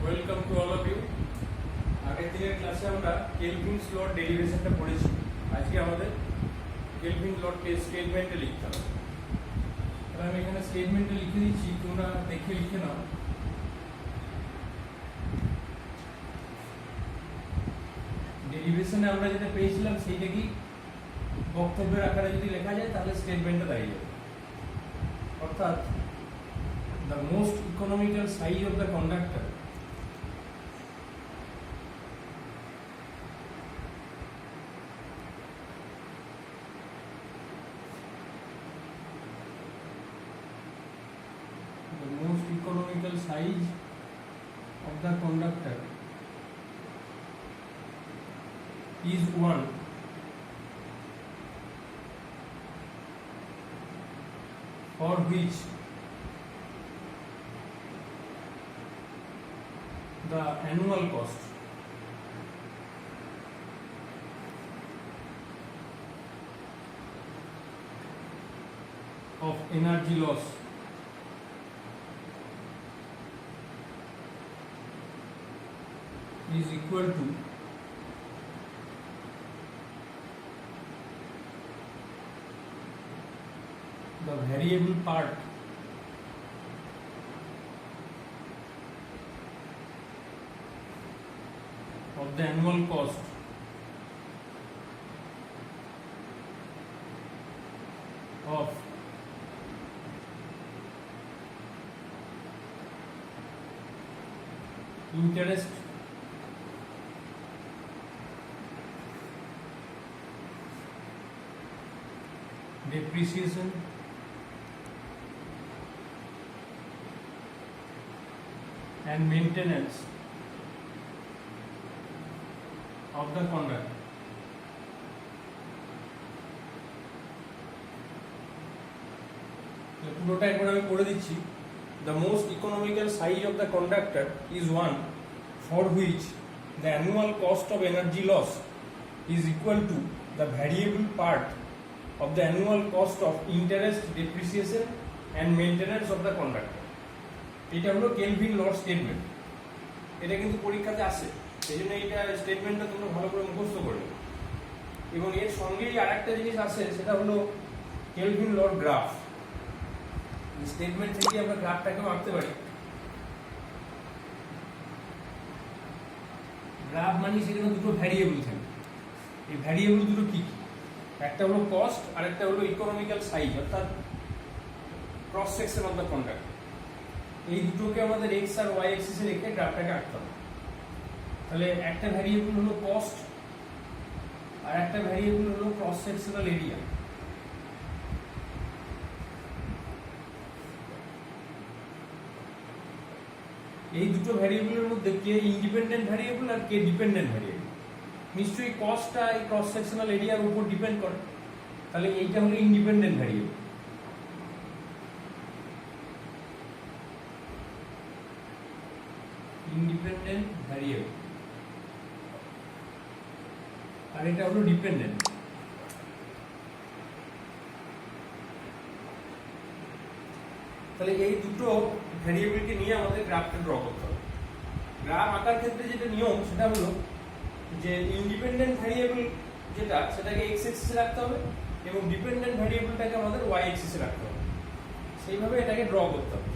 Welcome to all of you. আগের দিনের ক্লাসে আমরা কেলভিনস লর ডেরিভেশনটা পড়েছি। আজকে আমাদের কেলভিন লরকে স্টেটমেন্টে লিখতে হবে। তাহলে আমি এখানে স্টেটমেন্টে লিখে দিচ্ছি, তোমরা দেখে লিখে নাও। ডেরিভেশনে আমরা যেটা পেয়েছিলাম সেইটা কি বক্তব্যের আকারে যদি লেখা যায় তাহলে স্টেটমেন্টটা দাঁড়িয়ে যাবে। অর্থাৎ the most economical size of the conductor is one for which the annual cost of energy loss is equal to the variable part of the annual cost of interest depreciation and maintenance of the conductor. পুরোটা একবার আমি পড়ে দিচ্ছি। The most economical size of the conductor is one for which the annual cost of energy loss is equal to the variable part of the annual cost of interest, depreciation and maintenance of the conductor. এটা হলো kelvin লর statement. এটা কিন্তু পরীক্ষাতে আসে, সেই জন্য এইটা স্টেটমেন্টটা তোমরা ভালো করে মুখস্থ করবে। এবং এর সঙ্গেই আরেকটা জিনিস আসে, সেটা হলো কেলভিন লর গ্রাফ। স্টেটমেন্ট থেকে আমরা গ্রাফটাকেও আঁকতে পারি। গ্রাফ মানে সেখানে দুটো ভ্যারিয়েবল থাকে। এই ভ্যারিয়েবল দুটো কি কি? একটা হলো কস্ট আর একটা হলো ইকোনমিক্যাল সাইজ, অর্থাৎ cross section of the conduct. এই দুটোকে আমাদের এক্স আর ওয়াই অ্যাক্সিসে রেখে গ্রাফটাকে আঁকতে হবে। তাহলে একটা ভ্যারিয়েবল হলো কস্ট আর একটা ভ্যারিয়েবল হলো ক্রস সেকশনাল এরিয়া। এই দুটো ভ্যারিয়েবলের মধ্যে কে ইন্ডিপেন্ডেন্ট ভ্যারিয়েবল আর কে ডিপেন্ডেন্ট ভ্যারিয়েবল? নিশ্চয়ই কস্টটা এই ক্রস সেকশনাল এরিয়ার উপর ডিপেন্ড করে, তাহলে এইটা হলো ইন্ডিপেন্ডেন্ট ভ্যারিয়েবল। ইন্ডিপেন্ডেন্ট ভ্যারিয়েবল আর এটা হলো ডিপেন্ডেন্ট। তাহলে এই দুটো ভ্যারিয়েবলকে নিয়ে আমাদের গ্রাফটা ড্র করতে হবে। গ্রাফ আঁকার ক্ষেত্রে যেটা নিয়ম সেটা হলো যে ইন্ডিপেন্ডেন্ট ভ্যারিয়েবল যেটা সেটাকে এক্স অ্যাক্সিসে রাখতে হবে এবং ডিপেন্ডেন্ট ভ্যারিয়েবলটাকে আমাদের ওয়াই অ্যাক্সিসে রাখতে হবে। সেইভাবে এটাকে ড্র করতে হবে।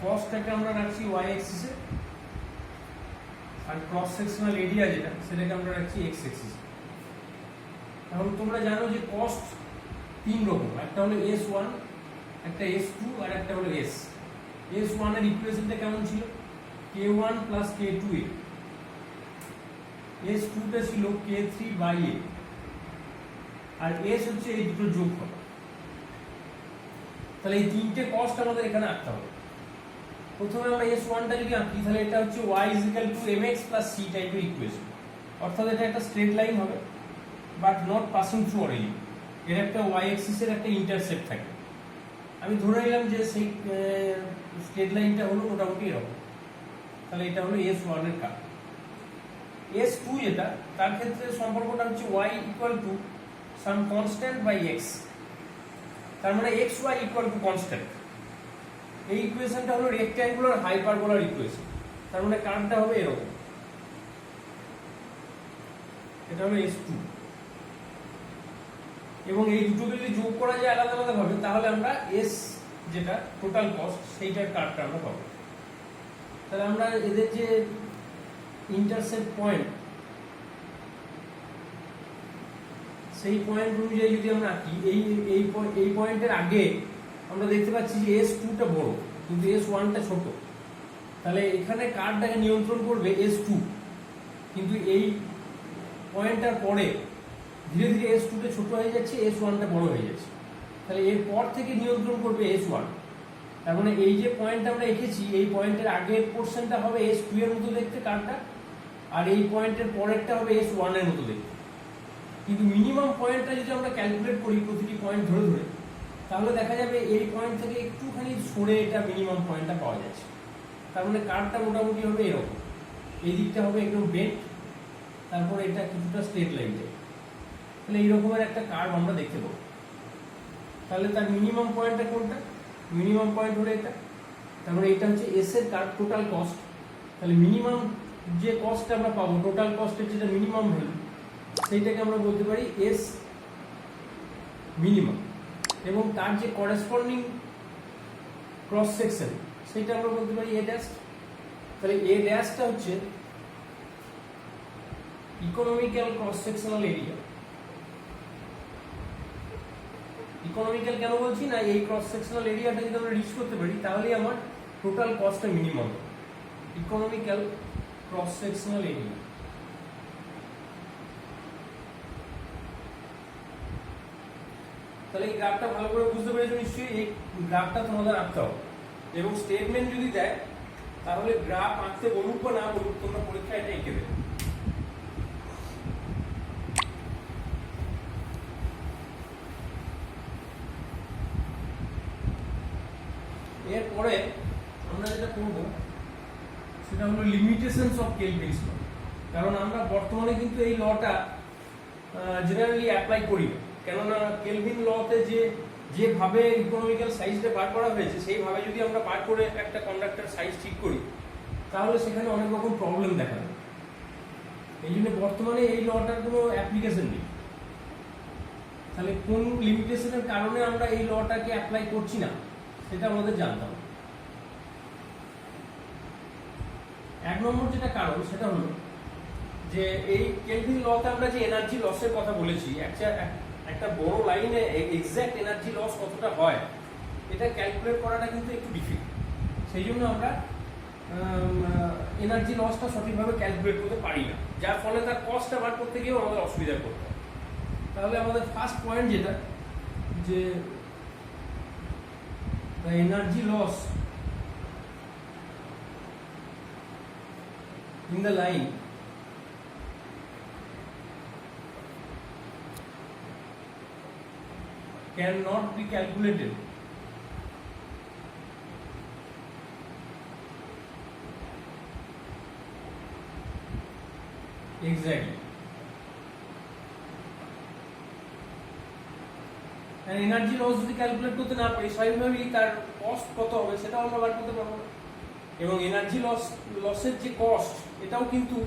কস্টটাকে আমরা রাখছি ওয়াই অ্যাক্সিসে আর ক্রস সেকশনাল এরিয়া যেটা সেটাকে আমরা রাখছি এক্স অ্যাক্সিসে। এখন তোমরা জানো যে কস্ট তিন রকম, একটা হলো S1, একটা S2 আর একটা হলো S। S1 এর ইকুয়েশনটা কেমন ছিল? K1 plus K2A। S2 টা ছিল K3/A আর S হচ্ছে এই দুটো যোগফল। তাহলে এই তিনটে কস্ট আমাদের এখানে আঁকতে হবে। প্রথমে আমরা S1 টা যদি আঁকি তাহলে এটা হচ্ছে y mx c টাইপের ইকুয়েশন, অর্থাৎ এটা একটা স্ট্রেট লাইন হবে but not passing through origin. এর একটা y অ্যাক্সিসের একটা ইন্টারসেক্ট থাকে। আমি ধরে নিলাম যে সেই স্ট্রেট লাইনটা হলো মোটামুটি এরকম। তাহলে এটা হলো S1 এর কার্ভ। S2 যেটা, তার ক্ষেত্রে সম্পর্কটা হচ্ছে y equal to some constant by x, তার মানে x y equal to constant. এই ইকুয়েশনটা হলো রেক্ট্যাঙ্গুলার হাইপারবোলার ইকুয়েশন, তার মানে কার্ভটা হবে এরকম। এটা হলো S2, এবং এই দুটোকে যদি যোগ করা যায় আলাদা আলাদা ভাবে, তাহলে আমরা S যেটা টোটাল কস্ট সেইটার কার্ভটা আমরা পাবো। তাহলে আমরা এদের যে ইন্টারসেক্ট পয়েন্ট, সেই পয়েন্ট অনুযায়ী যদি আমরা আঁকি, এই পয়েন্টের আগে আমরা দেখতে পাচ্ছি যে S2 টা বড় কিন্তু S1 টা ছোট। তাহলে এখানে কার্ভটাকে নিয়ন্ত্রণ করবে S2, কিন্তু এই পয়েন্টটার পরে ধীরে ধীরে S2 টা ছোট হয়ে যাচ্ছে, S1 টা বড় হয়ে যাচ্ছে। তাহলে এর পর থেকে নিয়ন্ত্রণ করবে S1। তার মানে এই যে পয়েন্টটা আমরা এঁকেছি, এই পয়েন্টের আগের পোর্শনটা হবে S2 এর মতো দেখতে কার্ভটা, আর এই পয়েন্টের পরেরটা হবে S1 এর মতো দেখতে। কিন্তু মিনিমাম পয়েন্টটা যদি আমরা ক্যালকুলেট করি প্রতিটি পয়েন্ট ধরে ধরে, তাহলে দেখা যাবে এই পয়েন্ট থেকে একটুখানি সরে এটা মিনিমাম পয়েন্টটা পাওয়া যাচ্ছে। তার মানে কার্ভটা মোটামুটি হবে এরকম, এই দিকটা হবে একদম বেন্ট, তারপর এটা কিছুটা স্ট্রেট লাইন যায়। তাহলে এইরকমের একটা কার্ভ আমরা দেখতে পাবো। তাহলে তার মিনিমাম পয়েন্টটা কোনটা? মিনিমাম পয়েন্ট হলো এটা। তারপরে এটা হচ্ছে এস এর কার্ভ, টোটাল কস্ট। তাহলে মিনিমাম যে কস্টটা আমরা পাবো, টোটাল কস্টের যেটা মিনিমাম ভ্যালু, সেইটাকে আমরা বলতে পারি এস মিনিমাম, এবং তার যে করেসপন্ডিং ক্রস সেকশন সেটা আমরা বলতে পারি এ ড্যাশ। তাহলে এ ড্যাশটা হচ্ছে economical cross sectional area. Economical কেন বলছি না, এই ক্রস সেকশনাল এরিয়াটা যদি আমরা রিচ করতে পারি, তাহলেই আমার টোটাল কস্টটা minimum. Economical cross sectional area. তাহলে এই গ্রাফটা ভালো করে বুঝতে পেরেছো নিশ্চয়ই। এই গ্রাফটা তোমাদের আঁকতে হবে, এবং স্টেটমেন্ট যদি দেয় তাহলে গ্রাফ আঁকতে বলুক বা না বলুক, তোমরা পরীক্ষায় এটা এঁকে দেবে। এরপরে আমরা যেটা করব সেটা হলো লিমিটেশনস অফ কেলভিনস ল। কারণ আমরা বর্তমানে কিন্তু এই লটা জেনারেলি অ্যাপ্লাই করি না, কেননা কেলভিন লতে যেভাবে ইকোনমিক্যাল সাইজটা বার করা হয়েছে, সেইভাবে যদি আমরা বার করে একটা কন্ডাক্টর সাইজ ঠিক করি, তাহলে সেখানে অনেক রকম প্রবলেম দেখা যায়। এই জন্য বর্তমানে এই লটার কোনো অ্যাপ্লিকেশন নেই। তাহলে কোন লিমিটেশনের কারণে আমরা এই লটাকে অ্যাপ্লাই করছি না, সেটা আমাদের জানতে হবে। এক নম্বর যেটা কারণ, সেটা হলো যে এই কেলভিন লতে আমরা যে এনার্জি লসের কথা বলেছি, একটা বড় লাইনে এক্সাক্ট এনার্জি লস কতটা হয় এটা ক্যালকুলেট করাটা কিন্তু একটু ডিফিকাল্ট। সেই জন্য আমরা এনার্জি লসটা সঠিকভাবে ক্যালকুলেট করতে পারি না, যার ফলে তার কস্টটা বার করতে গিয়েও আমাদের অসুবিধা করতে হয়। তাহলে আমাদের ফার্স্ট পয়েন্ট যেটা, যে the energy loss in the line cannot be calculated exactly, and energy loss যদি ক্যালকুলেট করতে না পারি, স্বাভাবিকভাবেই তার কস্ট কত হবে সেটাও আমরা বার করতে পারবো না। এবং এনার্জি লসের যে কস্ট, এটাও কিন্তু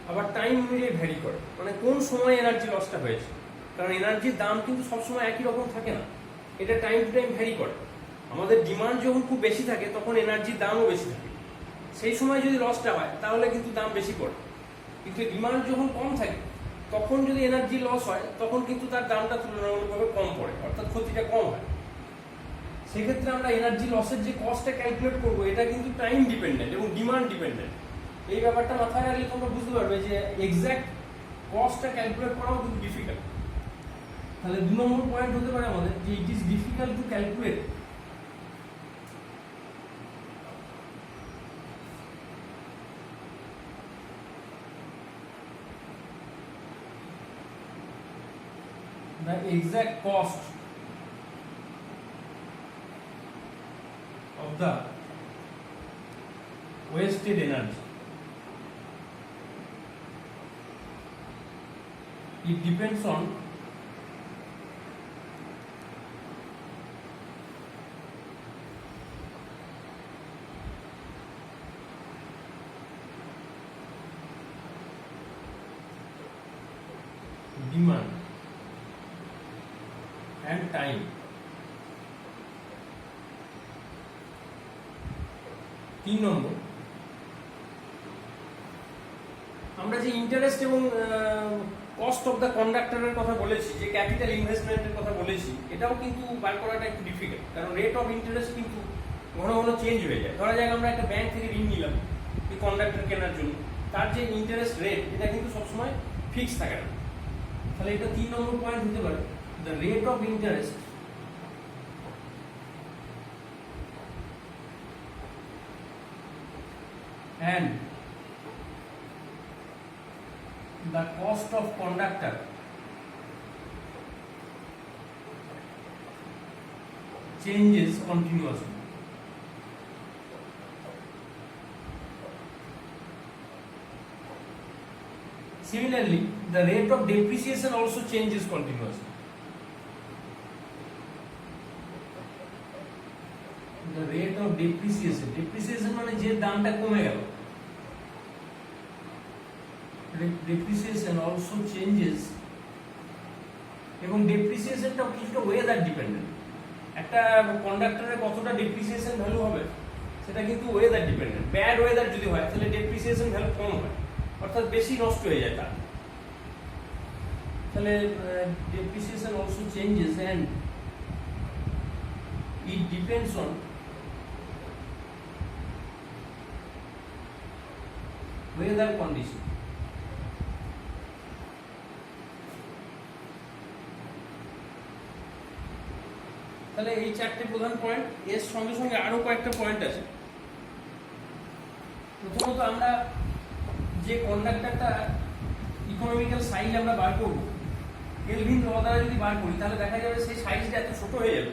আবার টাইম অনুযায়ী ভ্যারি করে, মানে কোন সময় এনার্জি লসটা হয়েছে। কারণ এনার্জির দাম কিন্তু সবসময় একই রকম থাকে না, এটা টাইম টু টাইম ভ্যারি করে। আমাদের ডিমান্ড যখন খুব বেশি থাকে তখন এনার্জির দামও বেশি থাকে, সেই সময় যদি লসটা হয় তাহলে কিন্তু দাম বেশি পড়ে। কিন্তু ডিমান্ড যখন কম থাকে তখন যদি এনার্জি লস হয়, তখন কিন্তু তার দামটা তুলনামূলকভাবে কম পড়ে, অর্থাৎ ক্ষতিটা কম হয়। সেক্ষেত্রে আমরা এনার্জি লসের যে কস্টটা ক্যালকুলেট করবো, এটা কিন্তু টাইম ডিপেন্ডেন্ট এবং ডিমান্ড ডিপেন্ডেন্ট। এই ব্যাপারটা মাথায় রাখলে তোমরা বুঝতে পারবে যে এক্সাক্ট কস্টটা ক্যালকুলেট করাও কিন্তু ডিফিকাল্ট। তাহলে 2 নম্বর পয়েন্ট হতে পারে আমাদের যে it is difficult to calculate the exact cost of the wasted energy. It depends on demand and time. তিন নম্বর, আমরা যে ইন্টারেস্ট এবং কস্ট অফ দ্য কন্ডাক্টরের কথা বলেছি, যে ক্যাপিটাল ইনভেস্টমেন্টের কথা বলেছি, এটাও কিন্তু বার করাটা একটু ডিফিকাল্ট, কারণ রেট অফ ইন্টারেস্ট কিন্তু ঘন ঘন চেঞ্জ হয়ে যায়। ধরা যাক আমরা একটা ব্যাংক থেকে ঋণ নিলাম এই কন্ডাক্টর কেনার জন্য, তার যে ইন্টারেস্ট রেট এটা কিন্তু সবসময় ফিক্স থাকে না। তাহলে এটা 3 নম্বর পয়েন্ট হতে পারে, the rate of interest and the cost of conductor changes continuously. Similarly, the rate of depreciation also changes continuously. The rate of depreciation মানে যে দামটা কমে গেল, depreciation also changes, এবং ডেপ্রিসিয়েশনটাও কিছুটা ওয়েদার ডিপেন্ডেন্ট। একটা কন্ডাক্টরের কতটা ডেপ্রিসিয়েশন ভ্যালু হবে সেটা কিন্তু ওয়েদার ডিপেন্ডেন্ট। ব্যাড ওয়েদার যদি হয় তাহলে ডেপ্রিসিয়েশন ভ্যালু কম হয়, অর্থাৎ বেশি নষ্ট হয়ে যায় তার। তাহলে depreciation also changes and it depends on weather condition. তাহলে এই চারটি প্রধান পয়েন্ট, এর সঙ্গে সঙ্গে আরো কয়েকটা পয়েন্ট আছে। প্রথমত আমরা যে কন্ডাক্টরটা ইকোনমিক্যাল সাইজ আমরা বার করব, কেলভিন ল দ্বারা যদি বার করি, তাহলে দেখা যাবে সেই সাইজটা এত ছোট হয়ে যাবে।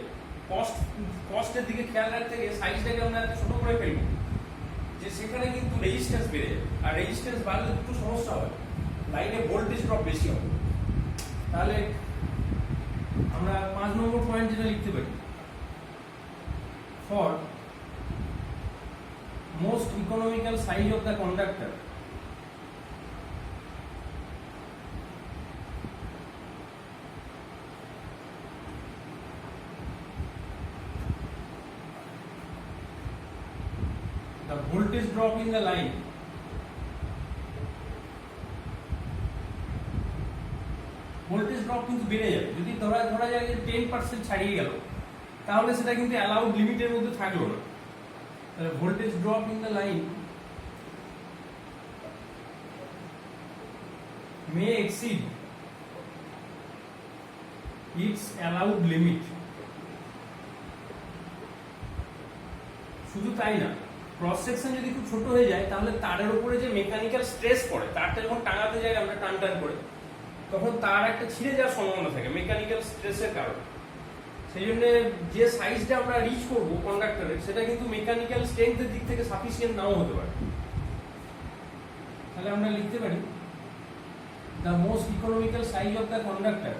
কস্টের দিকে খেয়াল রাখতে গিয়ে সাইজটাকে আমরা এত ছোট করে ফেলবো যে সেখানে কিন্তু রেজিস্ট্যান্স বেড়ে যাবে, আর রেজিস্ট্যান্স বাড়লে একটু সমস্যা হবে, লাইনে ভোল্টেজ ড্রপ বেশি হবে। তাহলে আমরা 5 নম্বর পয়েন্ট যেটা লিখতে পারি, for most economical size of the conductor the voltage drop in the line voltage drop কিন্তু বেড়ে যাবে। যদি ধরা যায় যে 10% ছাড়িয়ে গেল, তাহলে সেটা কিন্তু অ্যালাউড লিমিটের মধ্যে থাকলো না। তাহলে voltage drop in the line May exceed it's allowed limit. শুধু তাই না, ক্রস সেকশন যদি খুব ছোট হয়ে যায়, তাহলে তারের উপরে যে মেকানিক্যাল স্ট্রেস পড়ে, তারটা যখন টাঙাতে যাই আমরা টান করে, তখন তার একটা ছিঁড়ে যাওয়ার সম্ভাবনা থাকে মেকানিক্যাল স্ট্রেসের কারণে। সেই জন্য যে সাইজটা আমরা রিচ করবো কন্ডাক্টরের, সেটা কিন্তু মেকানিক্যাল স্ট্রেংথের দিক থেকে সাফিসিয়েন্ট নাও হতে পারে। তাহলে আমরা লিখতে পারি the most economical size of the conductor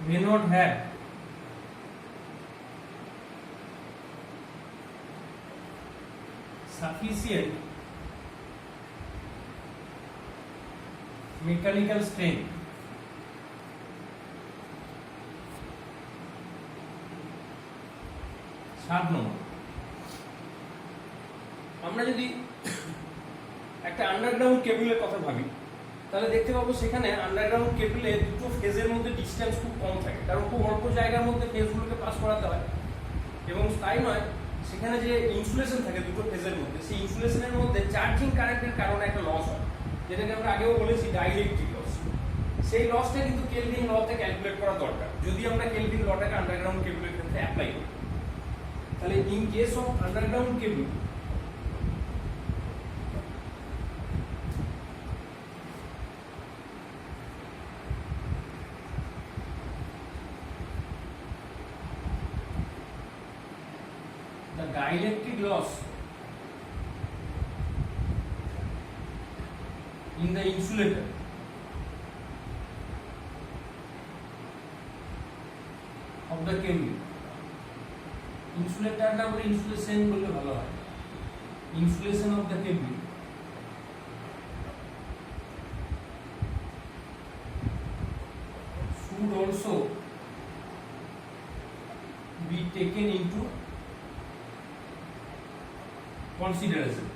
may not have sufficient mechanical strength সাত নম্বর, আমরা যদি একটা আন্ডারগ্রাউন্ড কেবলের কথা ভাবি, তাহলে দেখতে পাবো সেখানে আন্ডারগ্রাউন্ড কেবলে দুটো ফেজের মধ্যে ডিসটেন্স খুব কম থাকে, কারণ খুব অল্প জায়গার মধ্যে ফেজগুলোকে পাস করাতে হয়। এবং তাই নয়, সেখানে যে ইনসুলেশন থাকে দুটো ফেজের মধ্যে, সেই ইনসুলেশনের মধ্যে চার্জিং কারেন্টের কারণে একটা লস হয়, যেটাকে আমরা আগেও বলেছি ডাইইলেকট্রিক লস। সেই লসটা কিন্তু কেলভিন লতে ক্যালকুলেট করা দরকার, যদি আমরা কেলভিন লটাকে আন্ডারগ্রাউন্ড কেবলের ক্ষেত্রে অ্যাপ্লাই করি। তাহলে in case of underground cable, dielectric loss in the insulator of the cable. Insulator না বলে insulation বললে ভালো হয়. Insulation of the cable should also be taken into consideration.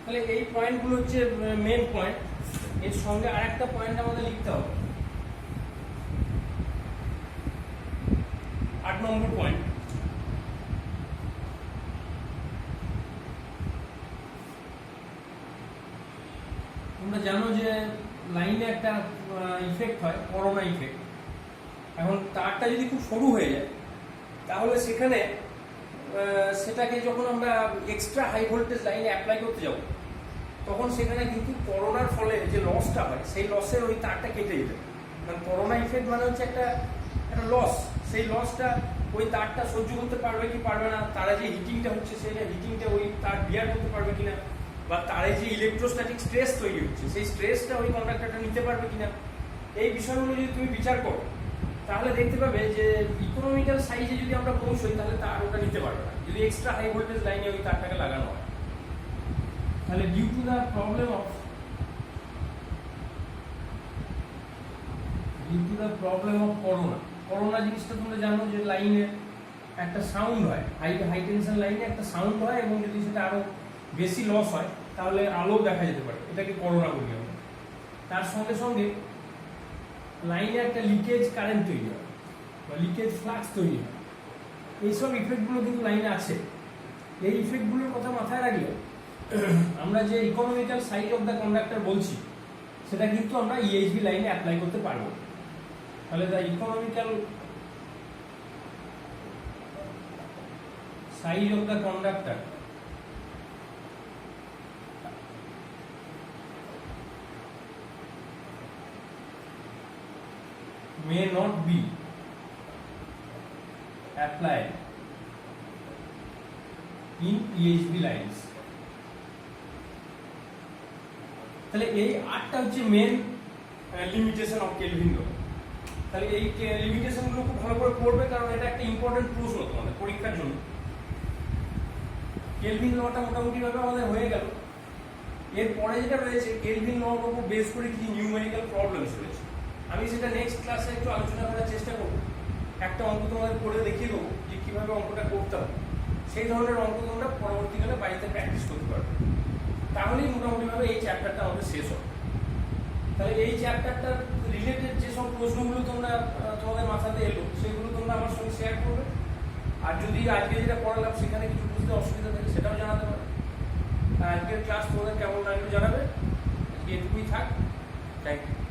তাহলে এই পয়েন্টগুলো হচ্ছে মেন পয়েন্ট। এর সঙ্গে আরেকটা পয়েন্ট আমাদের লিখতে হবে, 8 নম্বর পয়েন্ট। তোমরা জানো যে লাইনে একটা ইফেক্ট হয়, করোনা ইফেক্ট। এখন তারটা যদি খুব সরু হয়ে যায় তাহলে সেখানে সেটাকে যখন আমরা এক্সট্রা হাই ভোল্টেজ লাইনে অ্যাপ্লাই করতে যাব তখন সেখানে কিন্তু করোনার ফলে যে লসটা হয় সেই লসের ওই তারটা কেটে যেতে, কারণ করোনা ইফেক্ট মানে হচ্ছে একটা লস। সেই লসটা ওই তারটা সহ্য করতে পারবে কি পারবে না, তারা যে হিটিংটা হচ্ছে সেই হিটিংটা ওই তার বিয়ার করতে পারবে কিনা, বা তারে যে ইলেকট্রোস্ট্যাটিক স্ট্রেস তৈরি হচ্ছে সেই স্ট্রেসটা ওই কন্ডাক্টরটা নিতে পারবে কিনা, এই বিষয়গুলো যদি তুমি বিচার করো তাহলে দেখতে পাবে যে ইকোনমিক্যাল সাইজে যদি আমরা পৌঁছই তাহলে তার ওটা নিতে পারবে না, যদি এক্সট্রা হাই ভোল্টেজ লাইনে ওই তারটাকে লাগানো হয়। তাহলে due to the problem of corona জিনিসটা তোমরা জানো যে লাইনে একটা সাউন্ড হয়, হাই টেনশন লাইনে একটা সাউন্ড হয়, এবং যদি সেটা আরো বেশি লস হয় তাহলে আলো দেখা যেতে পারে, এটাকে করোনা বলি আমরা। তার সঙ্গে সঙ্গে লাইনে একটা লিকেজ কারেন্ট তৈরি হয় বা লিকেজ ফ্লাক্স তৈরি হয়, এইসব ইফেক্টগুলো কিন্তু লাইনে আছে। এই ইফেক্টগুলোর কথা মাথায় রাখলে আমরা যে economical size of the conductor বলছি সেটা কিন্তু আমরা ইএইচভি লাইনে অ্যাপ্লাই করতে পারবো। তাহলে the economical size of the conductor may not be applied in EHV lines. তাহলে এই 8টা হচ্ছে মেন লিমিটেশন অফ কেলভিন ল। তাহলে এই লিমিটেশনগুলো খুব ভালো করে পড়বে, কারণ এটা একটা ইম্পর্টেন্ট প্রশ্ন তোমাদের পরীক্ষার জন্য। কেলভিন লটা মোটামুটি ভাবে আমাদের হয়ে গেল। এরপরে যেটা রয়েছে কেলভিন লর উপর বেস করে কিছু নিউমেরিক্যাল প্রবলেমস রয়েছে, আমি সেটা নেক্সট ক্লাসে একটু আলোচনা করার চেষ্টা করব। একটা অঙ্ক তোমাদের করে দেখিয়ে দেবো যে কীভাবে অঙ্কটা করতে হবে। সেই ধরনের অঙ্ক তোমরা পরবর্তীকালে বাড়িতে প্র্যাকটিস করতে পারবে, তাহলেই মোটামুটিভাবে এই চ্যাপ্টারটা আমাদের শেষ হবে। তাহলে এই চ্যাপ্টারটার রিলেটেড যেসব প্রশ্নগুলো তোমাদের মাথাতে এলো সেগুলো তোমরা আমার সঙ্গে শেয়ার করবে। আর যদি আজকে যেটা পড়ালাম সেখানে কিছু বুঝতে অসুবিধা থাকে সেটাও জানাতে পারবে। আর আজকের ক্লাস তোমাদের কেমন লাগলো জানাবে। এটুকুই থাক। Thank you.